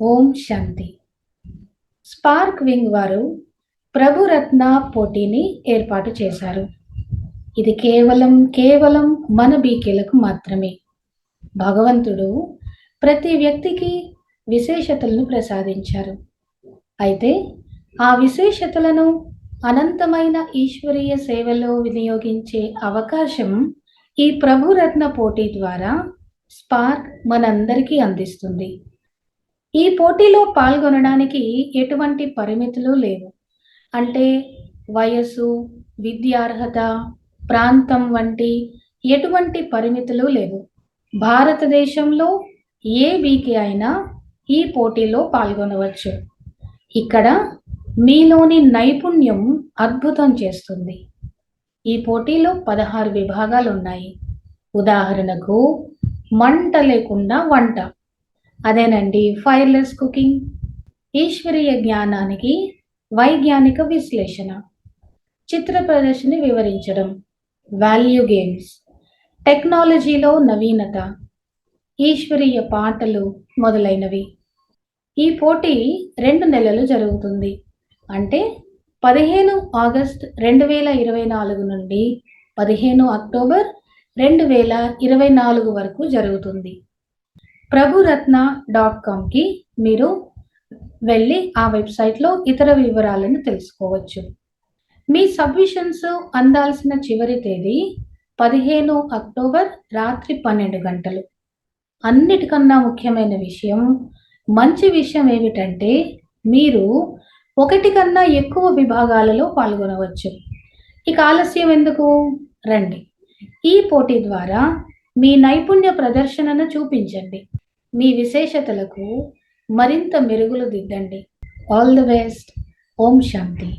ఓం శాంతి. Spark wing వారు ప్రభురత్న పోటీని ఏర్పాటు చేశారు. ఇది కేవలం మన బీకేలకు మాత్రమే. భగవంతుడు ప్రతి వ్యక్తికి విశేషతలను ప్రసాదించారు. అయితే ఆ విశేషతలను అనంతమైన ఈశ్వరీయ సేవలో వినియోగించే అవకాశం ఈ ప్రభురత్న పోటీ ద్వారా స్పార్క్ మనందరికీ అందిస్తుంది. ఈ పోటీలో పాల్గొనడానికి ఎటువంటి పరిమితులు లేవు. అంటే వయస్సు, విద్యార్హత, ప్రాంతం వంటి ఎటువంటి పరిమితులు లేవు. భారతదేశంలో ఏ బీకే అయినా ఈ పోటీలో పాల్గొనవచ్చు. ఇక్కడ మీలోని నైపుణ్యం అద్భుతం చేస్తుంది. ఈ పోటీలో 16 విభాగాలు ఉన్నాయి. ఉదాహరణకు మంట లేకుండా వంట, అదేనండి ఫైర్లెస్ కుకింగ్, ఈశ్వరీయ జ్ఞానానికి వైజ్ఞానిక విశ్లేషణ, చిత్ర ప్రదర్శన వివరించడం, వాల్యూ గేమ్స్, టెక్నాలజీలో నవీనత, ఈశ్వరీయ పాటలు మొదలైనవి. ఈ పోటీ 2 నెలలు జరుగుతుంది. అంటే 15 ఆగస్ట్ 2024 నుండి 15 అక్టోబర్ 2024 వరకు జరుగుతుంది. ప్రభురత్న.comకి మీరు వెళ్ళి ఆ వెబ్సైట్లో ఇతర వివరాలను తెలుసుకోవచ్చు. మీ సబ్మిషన్స్ అందాల్సిన చివరి తేదీ 15 అక్టోబర్ రాత్రి 12 గంటలు. అన్నిటికన్నా ముఖ్యమైన విషయం, మంచి విషయం ఏమిటంటే మీరు 1 కన్నా ఎక్కువ విభాగాలలో పాల్గొనవచ్చు. ఇక ఆలస్యం ఎందుకు, రండి. ఈ పోటీ ద్వారా మీ నైపుణ్య ప్రదర్శనను చూపించండి. మీ విశేషతలకు మరింత మెరుగులు దిద్దండి. All the best. ఓం శాంతి.